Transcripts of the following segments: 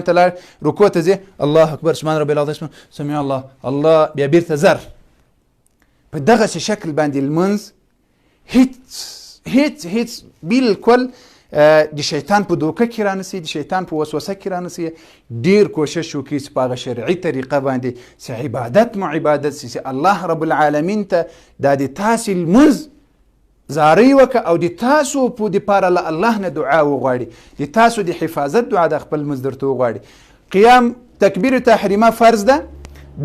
ته رکوع ته ځې الله اکبر سبحان ربي العظیم سمع الله الله بیا بیرته زر په دغسې شکل باندې لمونځ هیڅ بالکل د شیطان په دوکه کې رانسي، د شیطان په وسوسه کې رانسي. ډیر کوشش وکړي چې په هغه شرعي طریقه باندې چې عبادت مو عبادت سي، چې الله رب العالمین ته دا د تاسې لمونځ زاری وکړه او د تاسو په دپاره له الله نه دعا وغواړي، د تاسو د حفاظت دعا د خپل لمونځ درته وغواړي. قیام تکبیر تحریمه فرض ده،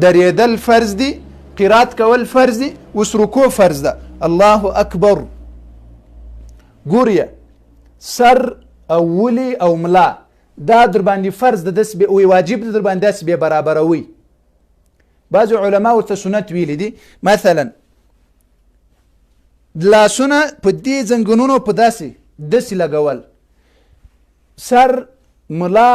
درېدل فرض دي، قرات کول فرض دي، اوس رکوع فرض ده. الله اکبر ګوریه سر او ولی او ملا دا در باندې فرض ده، داس به وي واجب ده در باندې داس به برابروي. بعض علما ورته سنت ویلي دي، مثلا لاسونه په دې زنګونونو په داسې لګول، سر ملا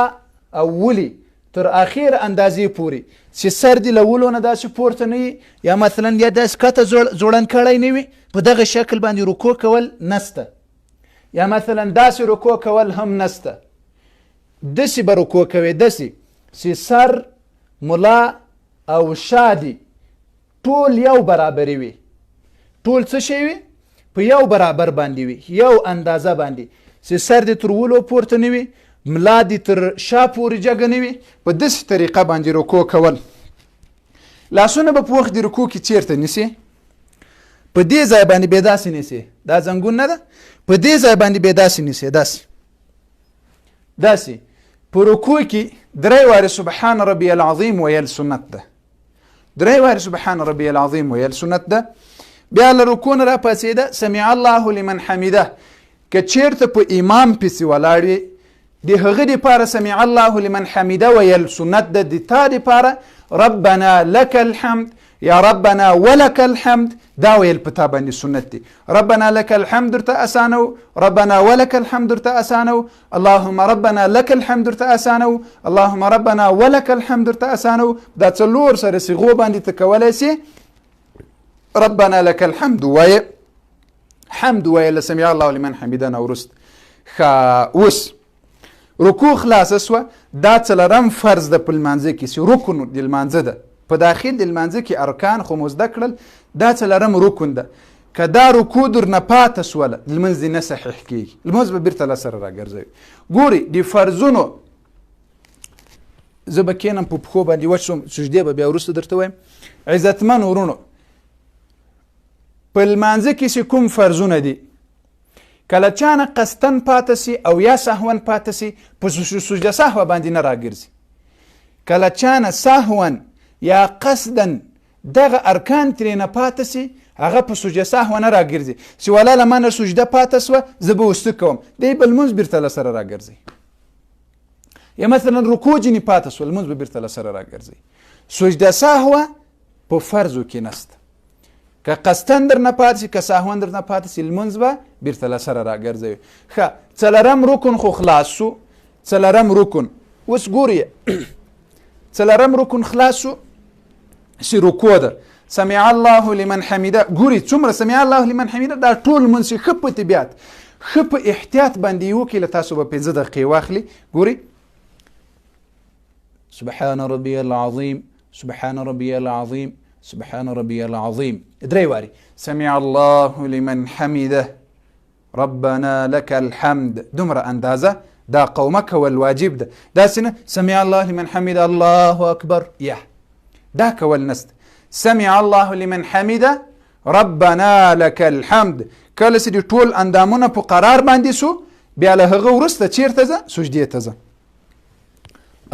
او ولی تر اخیر اندازې پوري چې سر دې له ولو نه داسې پورته نه وي یا مثلا یا داسې کته زوړن کړی نه وي، په دغه شکل باندې رکوع کول نسته، یا مثلا داسې رکوع کول هم نسته. داسې به رکوع کوي، داسې چې سر ملا او شادي ټول یو برابري وي، ټول څه شی وي په یو برابر باندې وي، یو اندازه باندې، چې سر دې تر ولو پورته نه وي، ملا دې تر شا پورې جګه نه وي، په داسې طریقه باندې رکوع کول. لاسونه به په وخت د رکوع کې چیرته نیسي؟ په دې ځای باندې به داسې نیسي، دا زنګون نه ده، په دې ځای باندې به داسې نیسي، داسې په رکوع کې 3 وارې سبحان ربي العظیم ویل سنت ده، 3 وارې سبحان ربي العظیم ویل سنت ده. بیا له رکوع نه راپاڅېده سمع الله لمن حمده، که چیرته په امام پسې ولاړ وي د هغه دپاره سمع الله لمن حمده ویل سنت ده، د تا دپاره ربنا لك الحمد یا ربنا ولك الحمد دا ویل په تا باندې سنت دی. ربنا لك الحمد درته اسانو، ربنا ولك الحمد درته اسانو، اللهم ربنا لك الحمد درته اسانو، اللهم ربنا ولك الحمد درته اسانو. دا څلور سره صيغو باندې ته کولی سي ربنا لك الحمد وایې، حمد ویل سمع الله لمن حمده نه ورست. اوس رکوع خلاصه سوه، دا څلرم فرض ده په لمانځه کې، چې رکن د لمانځه ده، په داخل د لمانځه کې ارکان خو مو زده کړل، دا څلرم رکن ده. که دا رکوع درنه پاته سوله لمونځ دې نه صحیح کېږي، لمونځ به بیرته له سره راګرځوي. ګورئ د فرضونو زه به کښېنم په پښو باندې وچ شم، سجدې به بیا وروسته درته وایم. عزتمن ورونو په لمانځه کې چې کوم فرضونه دي، کله چانه قصدن پاته سي او یا سهون پاته سي په سجده سهوه باندې نه راګرځي. کله چانه سهون یا قصدن دغه ارکان ترېنه پاته سي هغه په سجده سهوه نه راګرځي، چې ولا له مانه سجده پاته سوه زه به وسته کوم، دی به لمونځ بیرته له سره راګرځي. یا مثلا رکوع ځینې پاته سوه لمونځ به بیرته له سره راګرځي. سجده سهوه په فرضو کې نسته، که قصدن در نه پاته سي که سهون در نه پاته سي لمونځ به بیرته له سره راګرځوي. ښه څلرم رکن خو خلاص سو، څلرم رکن اوس ګورئ څلرم رکن خلاص سو چې رکوع ده سمع الله لمن حمده. ګورئ څومره سمع الله لمن حمده، دا ټول لمونځ چې ښه په طبیعت ښه په احتیاط باندې یې وکړي، له تاسو به 5 دقیقې واخلي. ګورئ سبحان ربي العظیم سبحان ربي العظیم سبحان ربي العظیم 3 وارې، سمع الله لمن حمده ربنا لك الحمد، دومره اندازه دا قومه کول واجب ده. داسې نه سمع الله لمن حمده الله اکبر یا دا کول نسته. سمع الله لمن حمده ربنا لك الحمد، کله چې د ټول اندامونه په قرار باندې سو بیا له هغه وروسته چیرته ځه؟ سجدې ته ځه.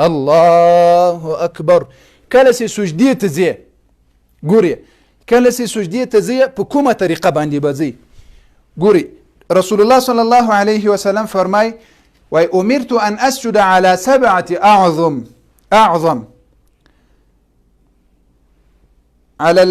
الله اکبر کله چې سجدې ته ځې، ګورئ کله چې سجدې ته ځې په کومه طریقه باندې به ځئ؟ ګورئ رسول الله صلی الله علیه وسلم فرمای وای امرت ان اسجد على 7 اعظم على